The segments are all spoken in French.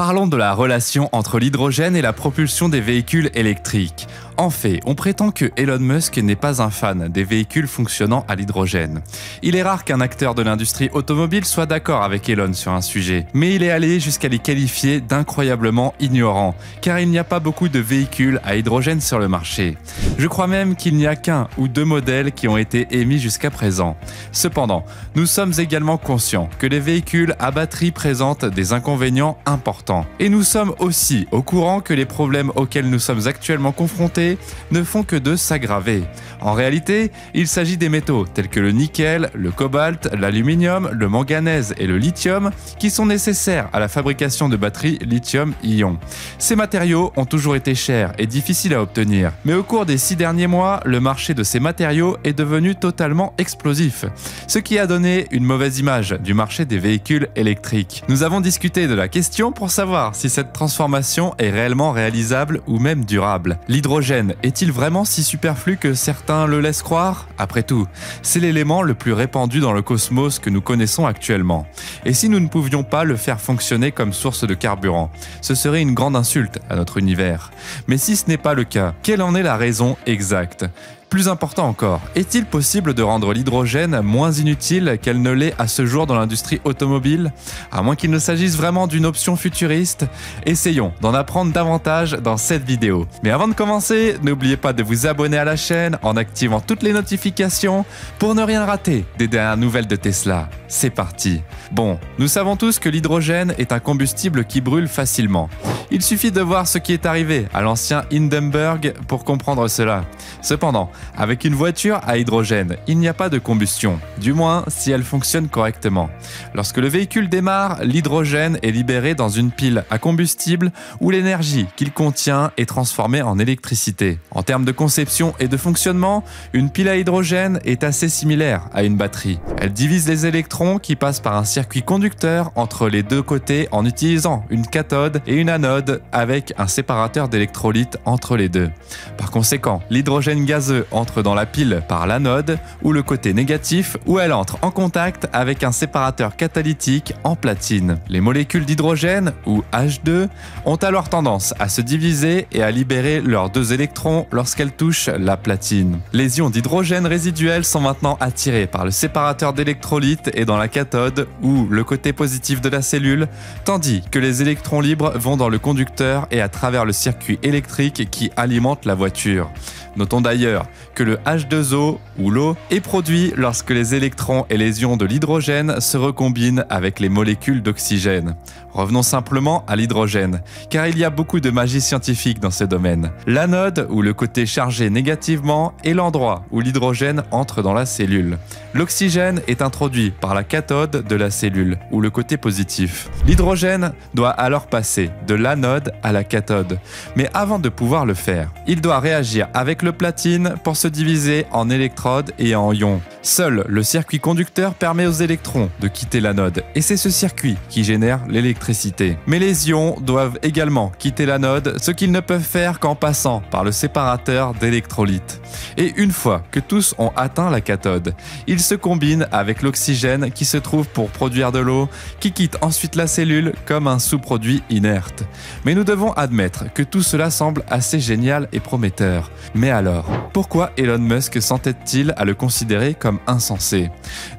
Parlons de la relation entre l'hydrogène et la propulsion des véhicules électriques. En fait, on prétend que Elon Musk n'est pas un fan des véhicules fonctionnant à l'hydrogène. Il est rare qu'un acteur de l'industrie automobile soit d'accord avec Elon sur un sujet, mais il est allé jusqu'à les qualifier d'incroyablement ignorants, car il n'y a pas beaucoup de véhicules à hydrogène sur le marché. Je crois même qu'il n'y a qu'un ou deux modèles qui ont été émis jusqu'à présent. Cependant, nous sommes également conscients que les véhicules à batterie présentent des inconvénients importants. Et nous sommes aussi au courant que les problèmes auxquels nous sommes actuellement confrontés ne font que de s'aggraver. En réalité, il s'agit des métaux tels que le nickel, le cobalt, l'aluminium, le manganèse et le lithium qui sont nécessaires à la fabrication de batteries lithium-ion. Ces matériaux ont toujours été chers et difficiles à obtenir, mais au cours des 6 derniers mois, le marché de ces matériaux est devenu totalement explosif, ce qui a donné une mauvaise image du marché des véhicules électriques. Nous avons discuté de la question pour savoir si cette transformation est réellement réalisable ou même durable. L'hydrogène est-il vraiment si superflu que certains le laissent croire? Après tout, c'est l'élément le plus répandu dans le cosmos que nous connaissons actuellement. Et si nous ne pouvions pas le faire fonctionner comme source de carburant, ce serait une grande insulte à notre univers. Mais si ce n'est pas le cas, quelle en est la raison exacte? Plus important encore, est-il possible de rendre l'hydrogène moins inutile qu'elle ne l'est à ce jour dans l'industrie automobile? À moins qu'il ne s'agisse vraiment d'une option futuriste, essayons d'en apprendre davantage dans cette vidéo. Mais avant de commencer, n'oubliez pas de vous abonner à la chaîne en activant toutes les notifications pour ne rien rater des dernières nouvelles de Tesla. C'est parti! Bon, nous savons tous que l'hydrogène est un combustible qui brûle facilement. Il suffit de voir ce qui est arrivé à l'ancien Hindenburg pour comprendre cela. Cependant, avec une voiture à hydrogène, il n'y a pas de combustion, du moins si elle fonctionne correctement. Lorsque le véhicule démarre, l'hydrogène est libéré dans une pile à combustible où l'énergie qu'il contient est transformée en électricité. En termes de conception et de fonctionnement, une pile à hydrogène est assez similaire à une batterie. Elle divise les électrons qui passent par un circuit conducteur entre les deux côtés en utilisant une cathode et une anode avec un séparateur d'électrolytes entre les deux. Par conséquent, l'hydrogène gazeux entre dans la pile par l'anode ou le côté négatif où elle entre en contact avec un séparateur catalytique en platine. Les molécules d'hydrogène ou H2 ont alors tendance à se diviser et à libérer leurs deux électrons lorsqu'elles touchent la platine. Les ions d'hydrogène résiduels sont maintenant attirés par le séparateur d'électrolytes et dans la cathode ou le côté positif de la cellule, tandis que les électrons libres vont dans le conducteur et à travers le circuit électrique qui alimente la voiture. Notons d'ailleurs que le H2O ou l'eau est produit lorsque les électrons et les ions de l'hydrogène se recombinent avec les molécules d'oxygène. Revenons simplement à l'hydrogène, car il y a beaucoup de magie scientifique dans ce domaine. L'anode, ou le côté chargé négativement, est l'endroit où l'hydrogène entre dans la cellule. L'oxygène est introduit par la cathode de la cellule, ou le côté positif. L'hydrogène doit alors passer de l'anode à la cathode. Mais avant de pouvoir le faire, il doit réagir avec le platine pour se diviser en électrodes et en ions. Seul le circuit conducteur permet aux électrons de quitter l'anode, et c'est ce circuit qui génère l'électricité. Mais les ions doivent également quitter l'anode, ce qu'ils ne peuvent faire qu'en passant par le séparateur d'électrolytes. Et une fois que tous ont atteint la cathode, ils se combinent avec l'oxygène qui se trouve pour produire de l'eau, qui quitte ensuite la cellule comme un sous-produit inerte. Mais nous devons admettre que tout cela semble assez génial et prometteur. Mais alors, pourquoi Elon Musk s'entête-t-il à le considérer comme insensé?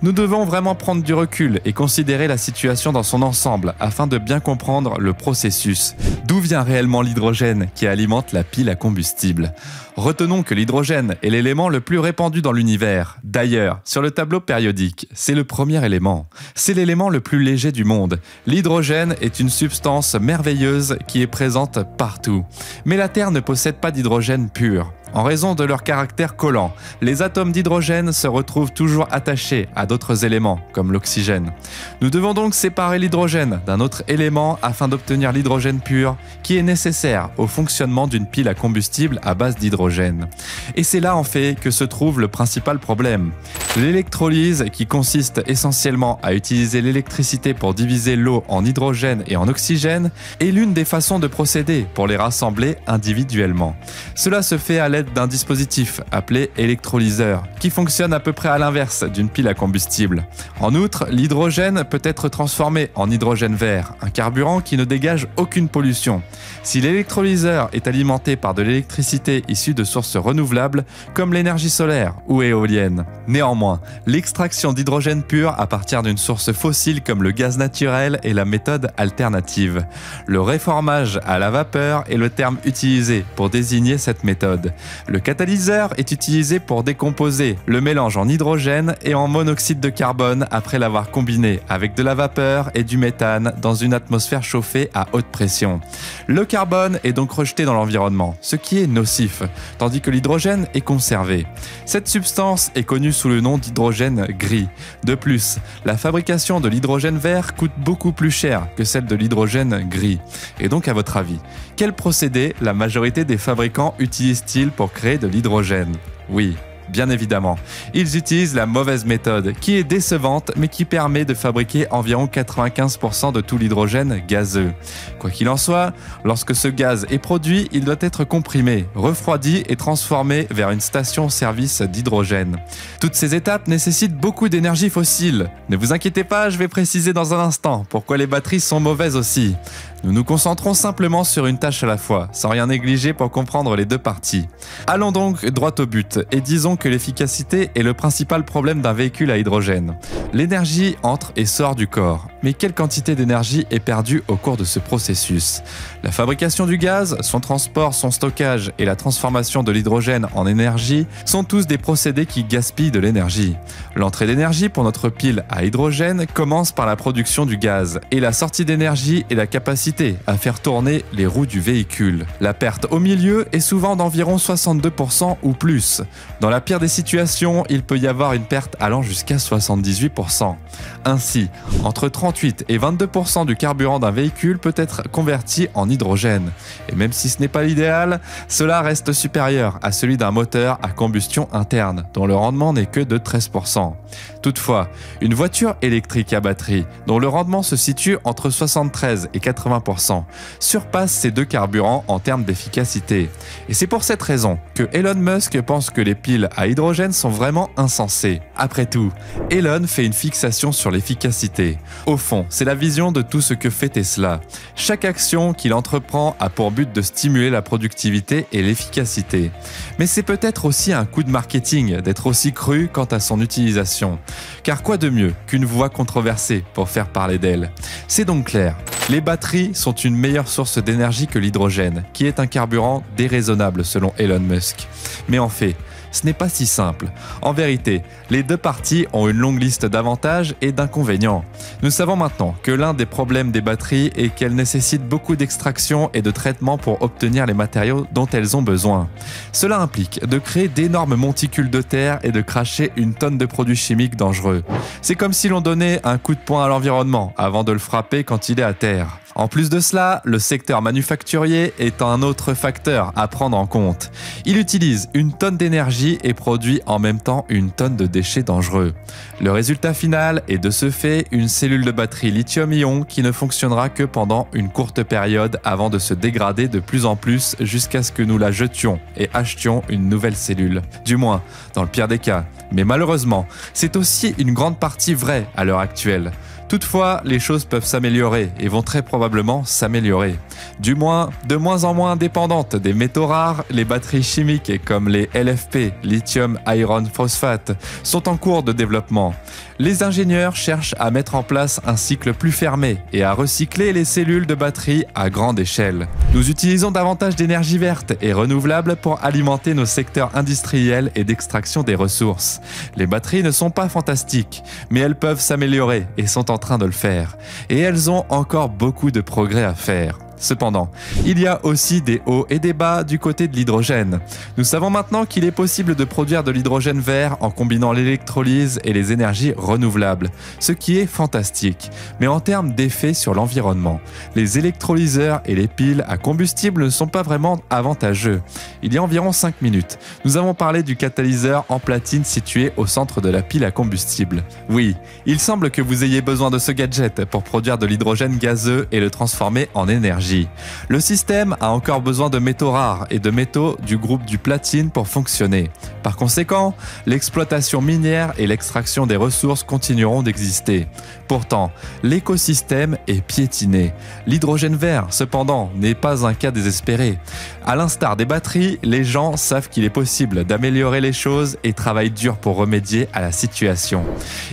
Nous devons vraiment prendre du recul et considérer la situation dans son ensemble afin de bien comprendre le processus. D'où vient réellement l'hydrogène qui alimente la pile à combustible? Retenons que l'hydrogène est l'élément le plus répandu dans l'univers. D'ailleurs, sur le tableau périodique, c'est le premier élément. C'est l'élément le plus léger du monde. L'hydrogène est une substance merveilleuse qui est présente partout. Mais la Terre ne possède pas d'hydrogène pur. En raison de leur caractère collant, les atomes d'hydrogène se retrouvent toujours attachés à d'autres éléments, comme l'oxygène. Nous devons donc séparer l'hydrogène d'un autre élément afin d'obtenir l'hydrogène pur, qui est nécessaire au fonctionnement d'une pile à combustible à base d'hydrogène. Et c'est là en fait que se trouve le principal problème. L'électrolyse, qui consiste essentiellement à utiliser l'électricité pour diviser l'eau en hydrogène et en oxygène, est l'une des façons de procéder pour les rassembler individuellement. Cela se fait à l'aide l'aide d'un dispositif appelé électrolyseur, qui fonctionne à peu près à l'inverse d'une pile à combustible. En outre, l'hydrogène peut être transformé en hydrogène vert, un carburant qui ne dégage aucune pollution. Si l'électrolyseur est alimenté par de l'électricité issue de sources renouvelables, comme l'énergie solaire ou éolienne. Néanmoins, l'extraction d'hydrogène pur à partir d'une source fossile comme le gaz naturel est la méthode alternative. Le réformage à la vapeur est le terme utilisé pour désigner cette méthode. Le catalyseur est utilisé pour décomposer le mélange en hydrogène et en monoxyde de carbone après l'avoir combiné avec de la vapeur et du méthane dans une atmosphère chauffée à haute pression. Le carbone est donc rejeté dans l'environnement, ce qui est nocif, tandis que l'hydrogène est conservé. Cette substance est connue sous le nom d'hydrogène gris. De plus, la fabrication de l'hydrogène vert coûte beaucoup plus cher que celle de l'hydrogène gris. Et donc, à votre avis, quel procédé la majorité des fabricants utilisent-ils pour créer de l'hydrogène? Oui, bien évidemment, ils utilisent la mauvaise méthode, qui est décevante, mais qui permet de fabriquer environ 95% de tout l'hydrogène gazeux. Quoi qu'il en soit, lorsque ce gaz est produit, il doit être comprimé, refroidi et transformé vers une station-service d'hydrogène. Toutes ces étapes nécessitent beaucoup d'énergie fossile. Ne vous inquiétez pas, je vais préciser dans un instant pourquoi les batteries sont mauvaises aussi. Nous nous concentrons simplement sur une tâche à la fois, sans rien négliger pour comprendre les deux parties. Allons donc droit au but et disons que l'efficacité est le principal problème d'un véhicule à hydrogène. L'énergie entre et sort du corps, mais quelle quantité d'énergie est perdue au cours de ce processus? La fabrication du gaz, son transport, son stockage et la transformation de l'hydrogène en énergie sont tous des procédés qui gaspillent de l'énergie. L'entrée d'énergie pour notre pile à hydrogène commence par la production du gaz et la sortie d'énergie est la capacité à faire tourner les roues du véhicule. La perte au milieu est souvent d'environ 62% ou plus. Dans la pire des situations, il peut y avoir une perte allant jusqu'à 78%. Ainsi, entre 38 et 22% du carburant d'un véhicule peut être converti en hydrogène. Et même si ce n'est pas l'idéal, cela reste supérieur à celui d'un moteur à combustion interne, dont le rendement n'est que de 13%. Toutefois, une voiture électrique à batterie, dont le rendement se situe entre 73 et 80%, surpasse ces deux carburants en termes d'efficacité. Et c'est pour cette raison que Elon Musk pense que les piles à hydrogène sont vraiment insensées. Après tout, Elon fait une fixation sur l'efficacité. Au fond, c'est la vision de tout ce que fait Tesla. Chaque action qu'il entreprend a pour but de stimuler la productivité et l'efficacité. Mais c'est peut-être aussi un coup de marketing d'être aussi cru quant à son utilisation. Car quoi de mieux qu'une voix controversée pour faire parler d'elle? C'est donc clair, les batteries sont une meilleure source d'énergie que l'hydrogène, qui est un carburant déraisonnable selon Elon Musk. Mais en fait, ce n'est pas si simple. En vérité, les deux parties ont une longue liste d'avantages et d'inconvénients. Nous savons maintenant que l'un des problèmes des batteries est qu'elles nécessitent beaucoup d'extraction et de traitement pour obtenir les matériaux dont elles ont besoin. Cela implique de créer d'énormes monticules de terre et de cracher une tonne de produits chimiques dangereux. C'est comme si l'on donnait un coup de poing à l'environnement avant de le frapper quand il est à terre. En plus de cela, le secteur manufacturier est un autre facteur à prendre en compte. Il utilise une tonne d'énergie et produit en même temps une tonne de déchets dangereux. Le résultat final est de ce fait une cellule de batterie lithium-ion qui ne fonctionnera que pendant une courte période avant de se dégrader de plus en plus jusqu'à ce que nous la jetions et achetions une nouvelle cellule. Du moins, dans le pire des cas. Mais malheureusement, c'est aussi une grande partie vrai à l'heure actuelle. Toutefois, les choses peuvent s'améliorer et vont très probablement s'améliorer. Du moins, de moins en moins dépendantes des métaux rares, les batteries chimiques comme les LFP, lithium iron phosphate, sont en cours de développement. Les ingénieurs cherchent à mettre en place un cycle plus fermé et à recycler les cellules de batterie à grande échelle. Nous utilisons davantage d'énergie verte et renouvelable pour alimenter nos secteurs industriels et d'extraction des ressources. Les batteries ne sont pas fantastiques, mais elles peuvent s'améliorer et sont en train de le faire. Et elles ont encore beaucoup de progrès à faire. Cependant, il y a aussi des hauts et des bas du côté de l'hydrogène. Nous savons maintenant qu'il est possible de produire de l'hydrogène vert en combinant l'électrolyse et les énergies renouvelables, ce qui est fantastique. Mais en termes d'effet sur l'environnement, les électrolyseurs et les piles à combustible ne sont pas vraiment avantageux. Il y a environ 5 minutes, nous avons parlé du catalyseur en platine situé au centre de la pile à combustible. Oui, il semble que vous ayez besoin de ce gadget pour produire de l'hydrogène gazeux et le transformer en énergie. d'énergie. Le système a encore besoin de métaux rares et de métaux du groupe du platine pour fonctionner. Par conséquent, l'exploitation minière et l'extraction des ressources continueront d'exister. Pourtant, l'écosystème est piétiné. L'hydrogène vert, cependant, n'est pas un cas désespéré. À l'instar des batteries, les gens savent qu'il est possible d'améliorer les choses et travaillent dur pour remédier à la situation.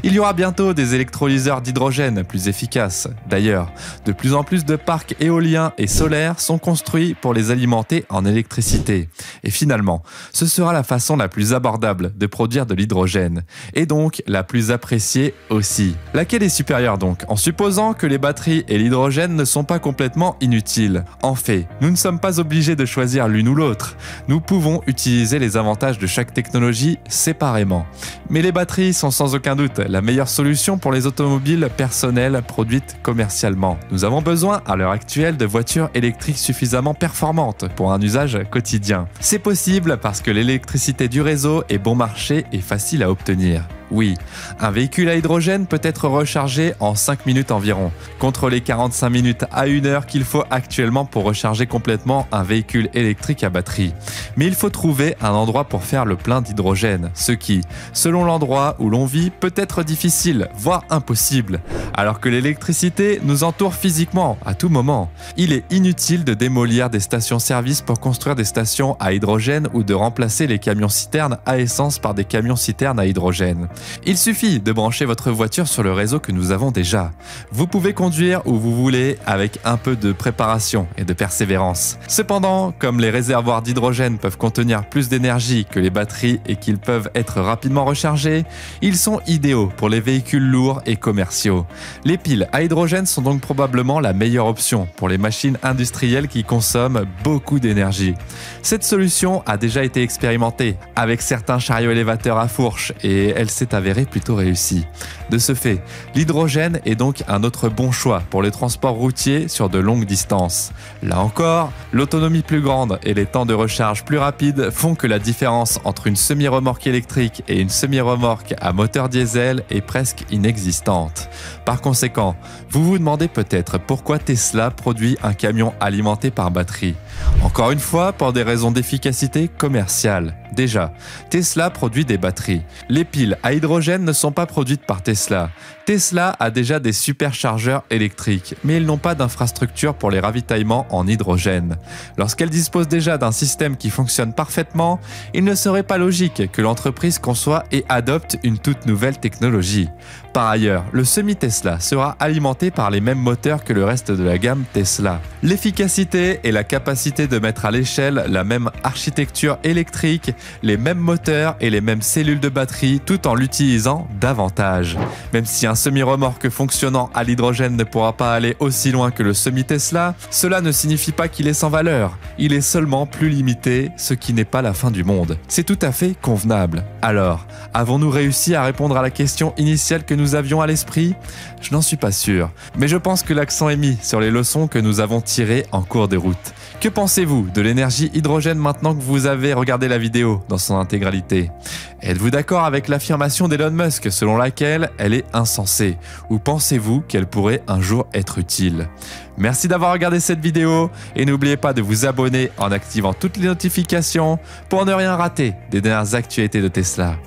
Il y aura bientôt des électrolyseurs d'hydrogène plus efficaces. D'ailleurs, de plus en plus de parcs éoliens et solaires sont construits pour les alimenter en électricité. Et finalement, ce sera la façon la plus abordable de produire de l'hydrogène, et donc la plus appréciée aussi. Laquelle est supérieure donc, en supposant que les batteries et l'hydrogène ne sont pas complètement inutiles? En fait, nous ne sommes pas obligés de choisir l'une ou l'autre. Nous pouvons utiliser les avantages de chaque technologie séparément. Mais les batteries sont sans aucun doute la meilleure solution pour les automobiles personnelles produites commercialement. Nous avons besoin à l'heure actuelle de voitures électriques suffisamment performantes pour un usage quotidien. C'est possible parce que l'électricité du réseau est bon marché et facile à obtenir. Oui, un véhicule à hydrogène peut être rechargé en 5 minutes environ, contre les 45 minutes à 1 heure qu'il faut actuellement pour recharger complètement un véhicule électrique à batterie. Mais il faut trouver un endroit pour faire le plein d'hydrogène, ce qui, selon l'endroit où l'on vit, peut être difficile, voire impossible, alors que l'électricité nous entoure physiquement à tout moment. Il est inutile de démolir des stations-service pour construire des stations à hydrogène ou de remplacer les camions-citernes à essence par des camions-citernes à hydrogène. Il suffit de brancher votre voiture sur le réseau que nous avons déjà. Vous pouvez conduire où vous voulez avec un peu de préparation et de persévérance. Cependant, comme les réservoirs d'hydrogène peuvent contenir plus d'énergie que les batteries et qu'ils peuvent être rapidement rechargés, ils sont idéaux pour les véhicules lourds et commerciaux. Les piles à hydrogène sont donc probablement la meilleure option pour les machines industrielles qui consomment beaucoup d'énergie. Cette solution a déjà été expérimentée avec certains chariots élévateurs à fourche et elle s'est avérée plutôt réussie. De ce fait, l'hydrogène est donc un autre bon choix pour les transports routiers sur de longues distances. Là encore, l'autonomie plus grande et les temps de recharge plus rapides font que la différence entre une semi-remorque électrique et une semi-remorque à moteur diesel est presque inexistante. Par conséquent, vous vous demandez peut-être pourquoi Tesla produit un camion alimenté par batterie. Encore une fois, pour des raisons d'efficacité commerciale. Déjà, Tesla produit des batteries. Les piles à hydrogène ne sont pas produites par Tesla. Tesla a déjà des superchargeurs électriques, mais ils n'ont pas d'infrastructure pour les ravitaillements en hydrogène. Lorsqu'elle dispose déjà d'un système qui fonctionne parfaitement, il ne serait pas logique que l'entreprise conçoit et adopte une toute nouvelle technologie. Par ailleurs, le semi-Tesla sera alimenté par les mêmes moteurs que le reste de la gamme Tesla. L'efficacité et la capacité de mettre à l'échelle la même architecture électrique, les mêmes moteurs et les mêmes cellules de batterie tout en l'utilisant davantage. Même si un semi-remorque fonctionnant à l'hydrogène ne pourra pas aller aussi loin que le semi-Tesla, cela ne signifie pas qu'il est sans valeur. Il est seulement plus limité, ce qui n'est pas la fin du monde. C'est tout à fait convenable. Alors, avons-nous réussi à répondre à la question initiale que nous avions à l'esprit? Je n'en suis pas sûr, mais je pense que l'accent est mis sur les leçons que nous avons tirées en cours de route. Que pensez-vous de l'énergie hydrogène maintenant que vous avez regardé la vidéo dans son intégralité? Êtes-vous d'accord avec l'affirmation d'Elon Musk selon laquelle elle est insensée? Ou pensez-vous qu'elle pourrait un jour être utile? Merci d'avoir regardé cette vidéo et n'oubliez pas de vous abonner en activant toutes les notifications pour ne rien rater des dernières actualités de Tesla.